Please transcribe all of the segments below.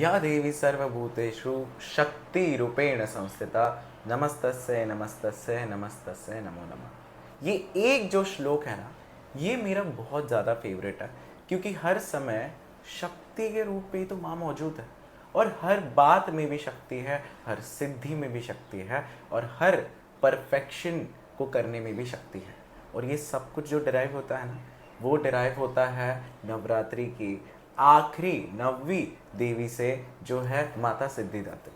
या देवी सर्वभूतेषु शक्तिरूपेण संस्थिता नमस्तस्यै नमस्तस्यै नमस्तस्यै नमो नमः। ये एक जो श्लोक है ना, ये मेरा बहुत ज़्यादा फेवरेट है, क्योंकि हर समय शक्ति के रूप में तो माँ मौजूद है और हर बात में भी शक्ति है, हर सिद्धि में भी शक्ति है और हर परफेक्शन को करने में भी शक्ति है। और ये सब कुछ जो डिराइव होता है ना, वो डिराइव होता है नवरात्रि की आखिरी 9वीं देवी से, जो है माता सिद्धिदात्री।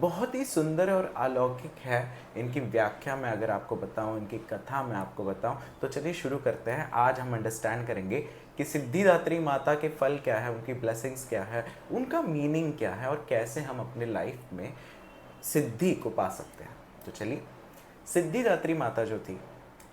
बहुत ही सुंदर और अलौकिक है इनकी व्याख्या में अगर आपको बताऊं, इनकी कथा में आपको बताऊं, तो चलिए शुरू करते हैं। आज हम अंडरस्टैंड करेंगे कि सिद्धिदात्री माता के फल क्या है, उनकी ब्लेसिंग्स क्या है, उनका मीनिंग क्या है और कैसे हम अपने लाइफ में सिद्धि को पा सकते हैं। तो चलिए, सिद्धिदात्री माता जो थी,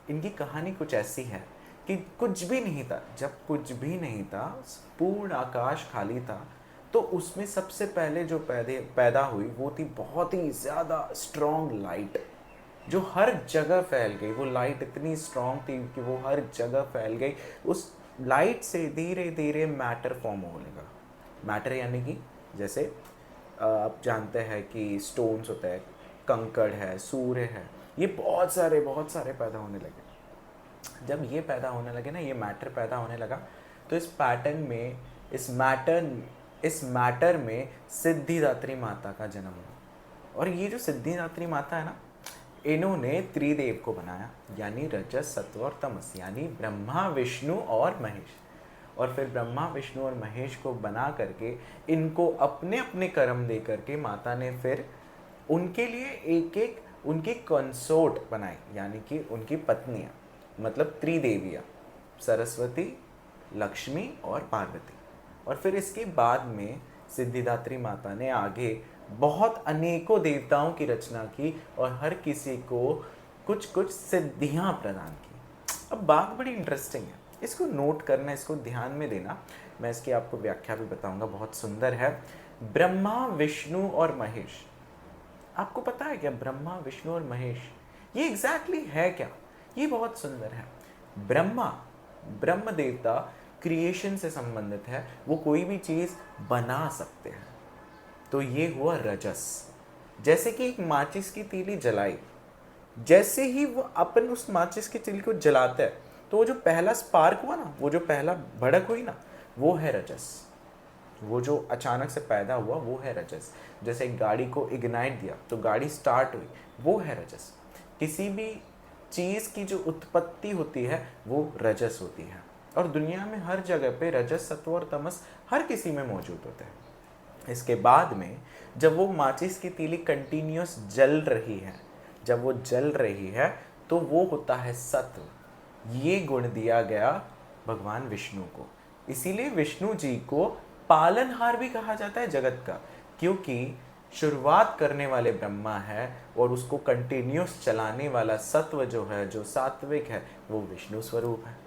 इनकी कहानी कुछ ऐसी है कि कुछ भी नहीं था, जब कुछ भी नहीं था, पूर्ण आकाश खाली था, तो उसमें सबसे पहले जो पैदा हुई वो थी बहुत ही ज़्यादा स्ट्रॉन्ग लाइट, जो हर जगह फैल गई। वो लाइट इतनी स्ट्रॉन्ग थी कि वो हर जगह फैल गई। उस लाइट से धीरे धीरे मैटर फॉर्म होने लगा। मैटर यानी कि जैसे आप जानते हैं कि स्टोन्स होते हैं, कंकड़ है, सूर्य है, ये बहुत सारे पैदा होने लगे। जब ये पैदा होने लगे ना, ये मैटर पैदा होने लगा, तो इस पैटर्न में इस मैटर में सिद्धिदात्री माता का जन्म हुआ। और ये जो सिद्धिदात्री माता है ना, इन्होंने त्रिदेव को बनाया, यानी रजस, सत्व और तमस, यानी ब्रह्मा, विष्णु और महेश। और फिर ब्रह्मा, विष्णु और महेश को बना करके इनको अपने अपने कर्म दे करके माता ने फिर उनके लिए एक एक उनकी कंसोर्ट बनाई, यानी कि उनकी पत्नियां, मतलब त्रिदेवियाँ, सरस्वती, लक्ष्मी और पार्वती। और फिर इसके बाद में सिद्धिदात्री माता ने आगे बहुत अनेकों देवताओं की रचना की और हर किसी को कुछ कुछ सिद्धियाँ प्रदान की। अब बात बड़ी इंटरेस्टिंग है, इसको नोट करना, इसको ध्यान में देना। मैं इसकी आपको व्याख्या भी बताऊंगा, बहुत सुंदर है। ब्रह्मा, विष्णु और महेश, आपको पता है क्या ब्रह्मा, विष्णु और महेश ये एग्जैक्टली है क्या? ये बहुत सुंदर है। ब्रह्मा, ब्रह्म देवता क्रिएशन से संबंधित है, वो कोई भी चीज बना सकते हैं। तो ये हुआ रजस। जैसे कि एक माचिस की तीली जलाई, जैसे ही वो अपन उस माचिस की तीली को जलाते हैं, तो वो जो पहला स्पार्क हुआ ना, वो जो पहला भड़क हुई ना, वो है रजस। वो जो अचानक से पैदा हुआ वो है रजस। जैसे एक गाड़ी को इग्नाइट दिया तो गाड़ी स्टार्ट हुई, वो है रजस। किसी भी चीज की जो उत्पत्ति होती है वो रजस होती है। और दुनिया में हर जगह पे रजस, सत्व और तमस हर किसी में मौजूद होते हैं। इसके बाद में जब वो माचिस की तीली कंटिन्यूस जल रही है, जब वो जल रही है, तो वो होता है सत्व। ये गुण दिया गया भगवान विष्णु को। इसीलिए विष्णु जी को पालनहार भी कहा जाता है जगत का, क्योंकि शुरुआत करने वाले ब्रह्मा है और उसको कंटिन्यूस चलाने वाला सत्व जो है, जो सात्विक है, वो विष्णु स्वरूप है।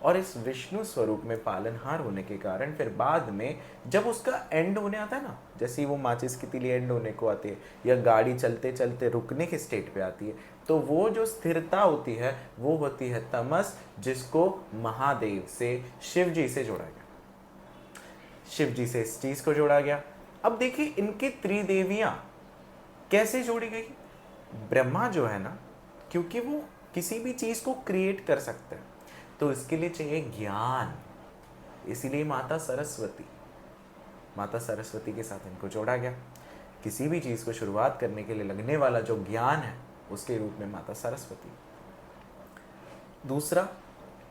और इस विष्णु स्वरूप में पालनहार होने के कारण फिर बाद में जब उसका एंड होने आता है ना, जैसे वो माचिस की तीली एंड होने को आती है या गाड़ी चलते चलते रुकने के स्टेट पे आती है, तो वो जो स्थिरता होती है वो होती है तमस, जिसको महादेव से, शिव जी से जोड़ा गया। शिव जी से इस चीज को जोड़ा गया। अब देखिए इनकी त्रिदेवियां कैसे जोड़ी गई। ब्रह्मा जो है ना, क्योंकि वो किसी भी चीज को क्रिएट कर सकते हैं, तो इसके लिए चाहिए ज्ञान। इसीलिए माता सरस्वती के साथ इनको जोड़ा गया। किसी भी चीज को शुरुआत करने के लिए लगने वाला जो ज्ञान है, उसके रूप में माता सरस्वती। दूसरा,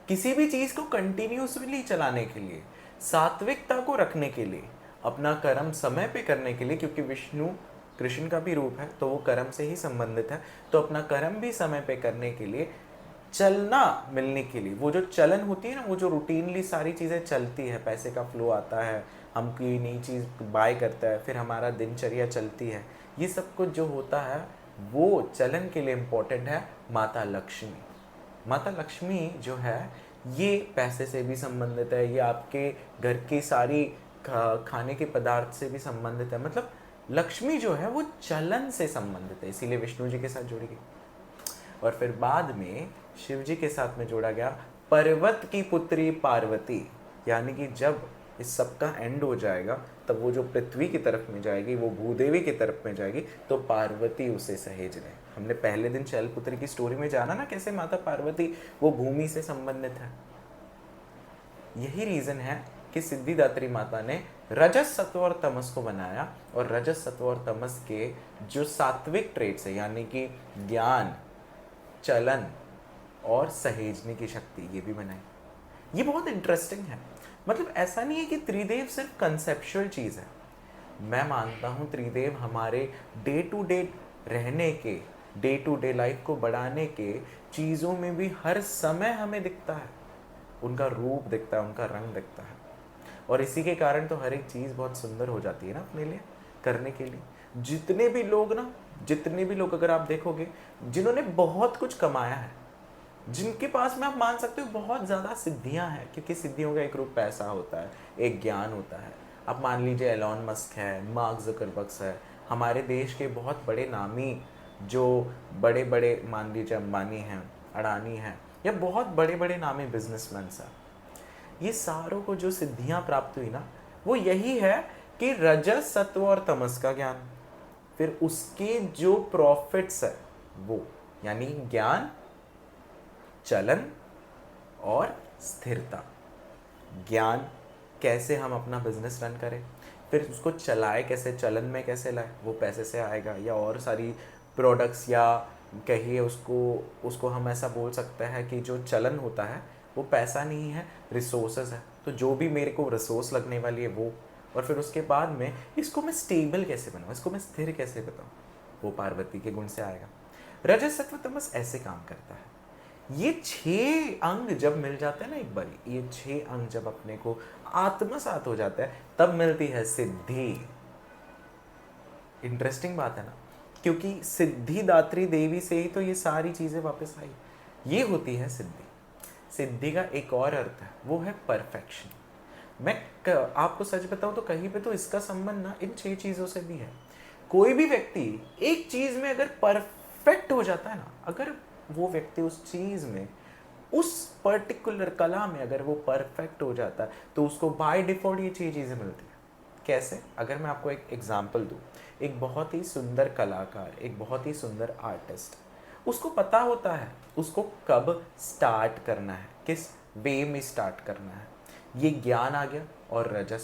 किसी भी चीज को कंटिन्यूसली चलाने के लिए, सात्विकता को रखने के लिए, अपना कर्म समय पे करने के लिए, क्योंकि विष्णु कृष्ण का भी रूप है तो वो कर्म से ही संबंधित है, तो अपना कर्म भी समय पे करने के लिए, चलना मिलने के लिए, वो जो चलन होती है ना, वो जो रूटीनली सारी चीज़ें चलती है, पैसे का फ्लो आता है, हम कोई नई चीज़ बाय करता है, फिर हमारा दिनचर्या चलती है, ये सब कुछ जो होता है वो चलन के लिए इम्पोर्टेंट है माता लक्ष्मी। माता लक्ष्मी जो है ये पैसे से भी संबंधित है, ये आपके घर की सारी खाने के पदार्थ से भी संबंधित है। मतलब लक्ष्मी जो है वो चलन से संबंधित है, इसीलिए विष्णु जी के साथ जोड़ी गई। और फिर बाद में शिव जी के साथ में जोड़ा गया पर्वत की पुत्री पार्वती, यानी कि जब इस सब का एंड हो जाएगा तब वो जो पृथ्वी की तरफ में जाएगी, वो भूदेवी की तरफ में जाएगी, तो पार्वती उसे सहेज ले। हमने पहले दिन शैलपुत्री की स्टोरी में जाना ना कैसे माता पार्वती वो भूमि से संबंधित है। यही रीजन है कि सिद्धिदात्री माता ने रजस सत्व और तमस को बनाया, और रजस सत्व और तमस के जो सात्विक ट्रेट्स है, यानी कि ज्ञान, चलन और सहेजने की शक्ति, ये भी बनाई। ये बहुत इंटरेस्टिंग है। मतलब ऐसा नहीं है कि त्रिदेव सिर्फ कंसेप्चुअल चीज़ है। मैं मानता हूँ त्रिदेव हमारे डे टू डे रहने के, डे टू डे लाइफ को बढ़ाने के चीज़ों में भी हर समय हमें दिखता है, उनका रूप दिखता है, उनका रंग दिखता है। और इसी के कारण तो हर एक चीज़ बहुत सुंदर हो जाती है ना अपने लिए, करने के लिए। जितने भी लोग अगर आप देखोगे जिन्होंने बहुत कुछ कमाया है, जिनके पास में आप मान सकते हो बहुत ज़्यादा सिद्धियां हैं, क्योंकि सिद्धियों का एक रूप पैसा होता है, एक ज्ञान होता है। आप मान लीजिए एलॉन मस्क है, मार्क ज़करबर्ग है, हमारे देश के बहुत बड़े नामी जो बड़े बड़े मान लीजिए अंबानी हैं, अडानी हैं, या बहुत बड़े बड़े नामी बिजनेसमैन हैं। ये सारों को जो सिद्धियां प्राप्त हुई ना, वो यही है कि रजस सत्व और तमस का ज्ञान, फिर उसके जो प्रॉफिट्स है वो, यानी ज्ञान, चलन और स्थिरता। ज्ञान कैसे हम अपना बिजनेस रन करें, फिर उसको चलाए कैसे, चलन में कैसे लाए, वो पैसे से आएगा, या और सारी प्रोडक्ट्स, या कहिए उसको हम ऐसा बोल सकते हैं कि जो चलन होता है वो पैसा नहीं है, रिसोर्सेज है। तो जो भी मेरे को रिसोर्स लगने वाली है वो, और फिर उसके बाद में इसको मैं स्टेबल कैसे बनाऊँ, इसको मैं स्थिर कैसे बताऊँ, वो पार्वती के गुण से आएगा। रजस सत्व तमस ऐसे काम करता है। ये 6 अंग जब मिल जाते हैं ना एक बार, ये 6 अंग जब अपने को आत्मसात हो जाता है, तब मिलती है सिद्धि। इंटरेस्टिंग बात है ना, क्योंकि सिद्धिदात्री देवी से ही तो ये सारी चीजें वापस आई। ये होती है सिद्धि। सिद्धि का एक और अर्थ है, वो है परफेक्शन। आपको सच बताऊं तो कहीं पे तो इसका संबंध ना इन 6 चीजों से भी है। कोई भी व्यक्ति एक चीज में अगर परफेक्ट हो जाता है ना, अगर वो व्यक्ति उस चीज में, उस पर्टिकुलर कला में अगर वो परफेक्ट हो जाता है, तो उसको बाय डिफॉल्ट ये 6 चीजें मिलती है। कैसे? अगर मैं आपको एक एग्जांपल दूं, एक बहुत ही सुंदर कलाकार, एक बहुत ही सुंदर आर्टिस्ट, उसको पता होता है उसको कब स्टार्ट करना है, किस वे में स्टार्ट करना है। ये ज्ञान आ गया, और रजस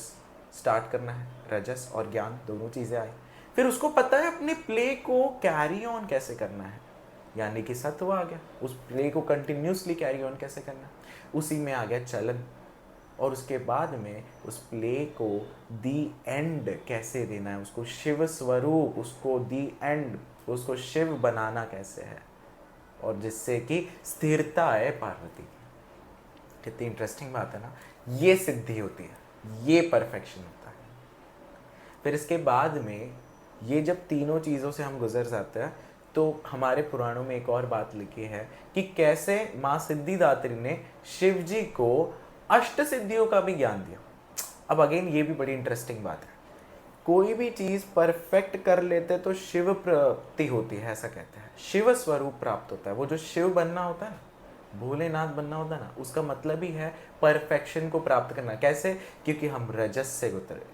स्टार्ट करना है, रजस और ज्ञान दोनों चीज़ें आई। फिर उसको पता है अपने प्ले को कैरी ऑन कैसे करना है, यानी कि सत्व आ गया, उस प्ले को कंटिन्यूसली कैरी ऑन कैसे करना है। उसी में आ गया चलन, और उसके बाद में उस प्ले को दी एंड कैसे देना है, उसको शिव स्वरूप, उसको दी एंड, उसको शिव बनाना कैसे है, और जिससे कि स्थिरता है पार्वती की। कितनी इंटरेस्टिंग बात है ना। ये सिद्धि होती है, ये परफेक्शन होता है। फिर इसके बाद में ये जब तीनों चीज़ों से हम गुजर जाते हैं, तो हमारे पुराणों में एक और बात लिखी है कि कैसे माँ सिद्धिदात्री ने शिव जी को अष्ट सिद्धियों का भी ज्ञान दिया। अब अगेन ये भी बड़ी इंटरेस्टिंग बात है। कोई भी चीज़ परफेक्ट कर लेते तो शिव प्राप्ति होती है, ऐसा कहते हैं, शिव स्वरूप प्राप्त होता है। वो जो शिव बनना होता है ना, भोलेनाथ बनना होता है ना, उसका मतलब ही है परफेक्शन को प्राप्त करना। कैसे? क्योंकि हम रजस से गुजरे,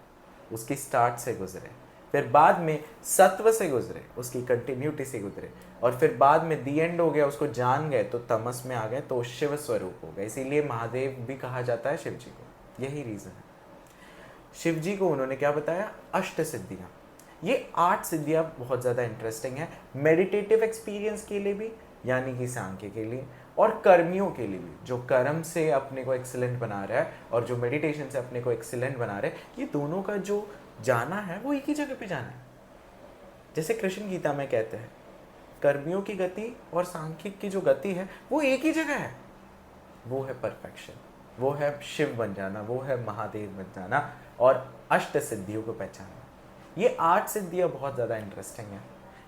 उसकी स्टार्ट से गुजरे, फिर बाद में सत्व से गुजरे, उसकी कंटिन्यूटी से गुजरे, और फिर बाद में दी एंड हो गया, उसको जान गए तो तमस में आ गए, तो शिव स्वरूप हो गए। इसीलिए महादेव भी कहा जाता है शिव जी को, यही रीजन है। शिव जी को उन्होंने क्या बताया? अष्ट सिद्धियां। ये 8 सिद्धियां बहुत ज़्यादा इंटरेस्टिंग है, मेडिटेटिव एक्सपीरियंस के लिए भी, यानी कि सांख्य के लिए, और कर्मियों के लिए भी, जो कर्म से अपने को एक्सीलेंट बना रहा है और जो मेडिटेशन से अपने को एक्सीलेंट बना रहा है। ये दोनों का जो जाना है वो एक ही जगह पे जाना है। जैसे कृष्ण गीता में कहते हैं, कर्मियों की गति और सांख्यिक की जो गति है वो एक ही जगह है। वो है परफेक्शन, वो है शिव बन जाना, वो है महादेव बन जाना, और अष्ट सिद्धियों को पहचानना। ये 8 सिद्धियां बहुत ज़्यादा इंटरेस्टिंग है।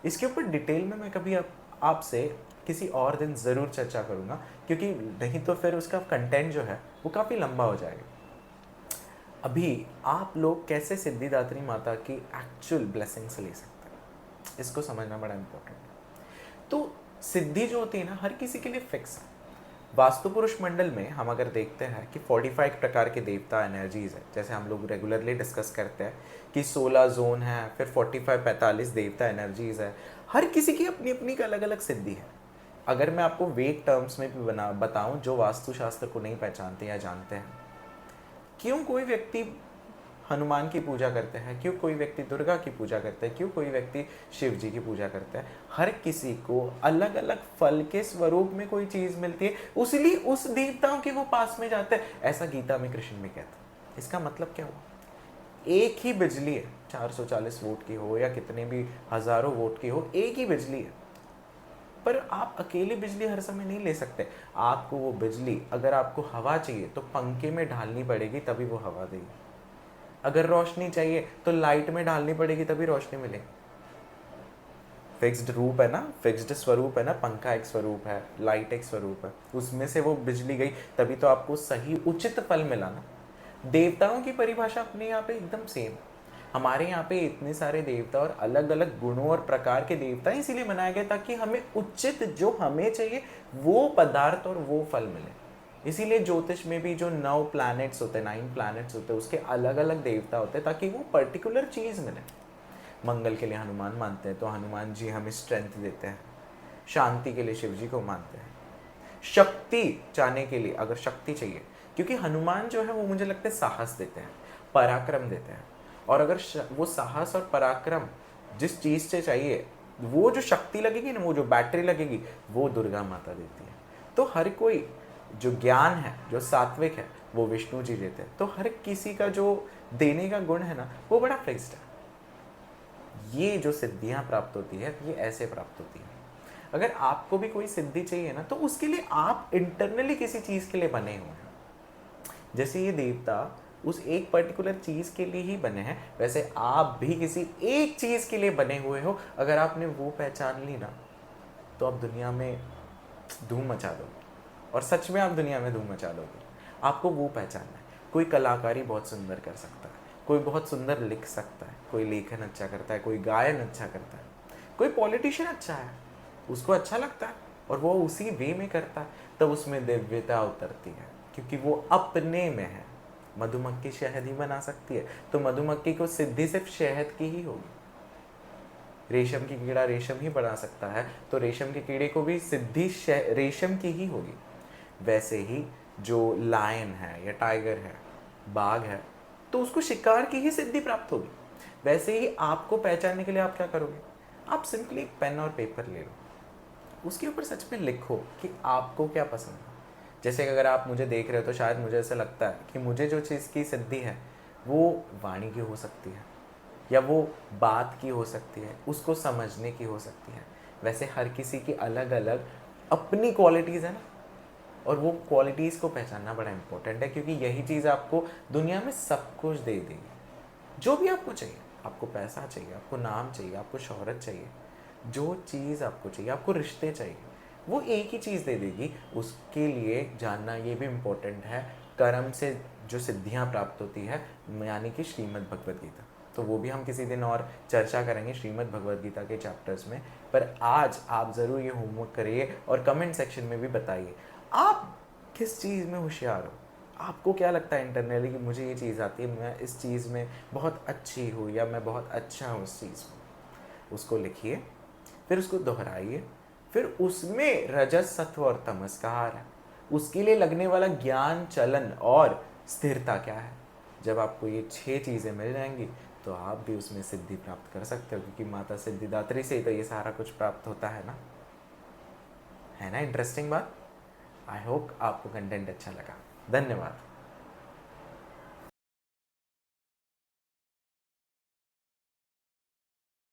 इसके ऊपर डिटेल में मैं कभी आपसे किसी और दिन ज़रूर चर्चा करूँगा, क्योंकि नहीं तो फिर उसका कंटेंट जो है वो काफ़ी लंबा हो जाएगा। अभी आप लोग कैसे सिद्धिदात्री माता की एक्चुअल ब्लेसिंग्स ले सकते हैं, इसको समझना बड़ा इंपॉर्टेंट है। तो सिद्धि जो होती है ना, हर किसी के लिए फिक्स है। वास्तु पुरुष मंडल में हम अगर देखते हैं कि 45 प्रकार के देवता एनर्जीज है, जैसे हम लोग रेगुलरली डिस्कस करते हैं कि 16 जोन है, फिर 45 देवता एनर्जीज है। हर किसी की अपनी अपनी अलग अलग सिद्धि है। अगर मैं आपको वेग टर्म्स में भी बताऊं जो वास्तुशास्त्र को नहीं पहचानते या जानते हैं, क्यों कोई व्यक्ति हनुमान की पूजा करते हैं, क्यों कोई व्यक्ति दुर्गा की पूजा करते हैं, क्यों कोई व्यक्ति शिव जी की पूजा करता है, हर किसी को अलग अलग फल के स्वरूप में कोई चीज मिलती है, उसलिए उस देवताओं के वो पास में जाते हैं। ऐसा गीता में कृष्ण भी कहते हैं। इसका मतलब क्या हुआ? एक ही बिजली है, 440 वोट की हो या कितने भी हजारों वोट की हो, एक ही बिजली है। पर आप अकेले बिजली हर समय नहीं ले सकते। आपको वो बिजली, अगर आपको हवा चाहिए तो पंखे में ढालनी पड़ेगी, तभी वो हवा देगी। अगर रोशनी चाहिए तो लाइट में डालनी पड़ेगी, तभी रोशनी मिलेगी। फिक्स्ड रूप है ना, फिक्स्ड स्वरूप है ना, पंखा एक स्वरूप है, लाइट एक स्वरूप है, उसमें से वो बिजली गई, तभी तो आपको सही उचित फल मिला ना। देवताओं की परिभाषा अपने यहाँ पे एकदम सेम। हमारे यहाँ पे इतने सारे देवता और अलग अलग गुणों और प्रकार के देवता इसीलिए बनाए गए ताकि हमें उचित जो हमें चाहिए वो पदार्थ और वो फल मिले। इसीलिए ज्योतिष में भी जो 9 प्लैनेट्स होते हैं, 9 प्लैनेट्स होते हैं, उसके अलग अलग देवता होते हैं ताकि वो पर्टिकुलर चीज मिले। मंगल के लिए हनुमान मानते हैं तो हनुमान जी हमें स्ट्रेंथ देते हैं। शांति के लिए शिव जी को मानते हैं। शक्ति चाहने के लिए, अगर शक्ति चाहिए, क्योंकि हनुमान जो है वो मुझे लगता है साहस देते हैं, पराक्रम देते हैं। और अगर वो साहस और पराक्रम जिस चीज से चाहिए, वो जो शक्ति लगेगी ना, वो जो बैटरी लगेगी, वो दुर्गा माता देती है। तो हर कोई जो ज्ञान है, जो सात्विक है, वो विष्णु जी देते हैं। तो हर किसी का जो देने का गुण है ना, वो बड़ा फिक्स्ड है। ये जो सिद्धियां प्राप्त होती है, ये ऐसे प्राप्त होती है। अगर आपको भी कोई सिद्धि चाहिए ना, तो उसके लिए आप इंटरनली किसी चीज के लिए बने हुए हैं। जैसे ये देवता उस एक पर्टिकुलर चीज के लिए ही बने हैं, वैसे आप भी किसी एक चीज के लिए बने हुए हो। अगर आपने वो पहचान ली ना, तो आप दुनिया में धूम मचा दोगे, और सच में आप दुनिया में धूम मचा दोगे। आपको वो पहचानना है। कोई कलाकारी बहुत सुंदर कर सकता है, कोई बहुत सुंदर लिख सकता है, कोई लेखन अच्छा करता है, कोई गायन अच्छा करता है, कोई पॉलिटिशियन अच्छा है, उसको अच्छा लगता है और वो उसी वे में करता है, तब उसमें दिव्यता उतरती है, क्योंकि वो अपने में है। मधुमक्खी शहद ही बना सकती है, तो मधुमक्खी को सिद्धि सिर्फ शहद की ही होगी। रेशम की कीड़ा रेशम ही बना सकता है, तो रेशम के कीड़े को भी सिद्धि रेशम की ही होगी। वैसे ही जो लायन है या टाइगर है, बाघ है, तो उसको शिकार की ही सिद्धि प्राप्त होगी। वैसे ही आपको पहचानने के लिए आप क्या करोगे? आप सिंपली एक पेन और पेपर ले लो, उसके ऊपर सच में लिखो कि आपको क्या पसंद है। जैसे अगर आप मुझे देख रहे हो तो शायद मुझे ऐसा लगता है कि मुझे जो चीज़ की सिद्धि है वो वाणी की हो सकती है, या वो बात की हो सकती है, उसको समझने की हो सकती है। वैसे हर किसी की अलग अलग अपनी क्वालिटीज़ है ना, और वो क्वालिटीज़ को पहचानना बड़ा इंपॉर्टेंट है, क्योंकि यही चीज़ आपको दुनिया में सब कुछ दे देगी। जो भी आपको चाहिए, आपको पैसा चाहिए, आपको नाम चाहिए, आपको शोहरत चाहिए, जो चीज़ आपको चाहिए, आपको रिश्ते चाहिए, वो एक ही चीज़ दे देगी। उसके लिए जानना ये भी इम्पोर्टेंट है, कर्म से जो सिद्धियाँ प्राप्त होती है, यानी कि श्रीमद् भगवद गीता। तो वो भी हम किसी दिन और चर्चा करेंगे श्रीमद् भगवद गीता के चैप्टर्स में। पर आज आप ज़रूर ये होमवर्क करिए और कमेंट सेक्शन में भी बताइए आप किस चीज़ में होशियार हो। आपको क्या लगता है इंटरनली कि मुझे ये चीज़ आती है, मैं इस चीज़ में बहुत अच्छी हूँ या मैं बहुत अच्छा हूँ उस चीज़ में। उसको लिखिए, फिर उसको दोहराइए, फिर उसमें रजस सत्व और तमस का हार है, उसके लिए लगने वाला ज्ञान, चलन और स्थिरता क्या है। जब आपको ये 6 चीज़ें मिल जाएंगी तो आप भी उसमें सिद्धि प्राप्त कर सकते हो, क्योंकि माता सिद्धिदात्री से ही तो ये सारा कुछ प्राप्त होता है ना। है ना इंटरेस्टिंग बात? आई होप आपको कंटेंट अच्छा लगा। धन्यवाद।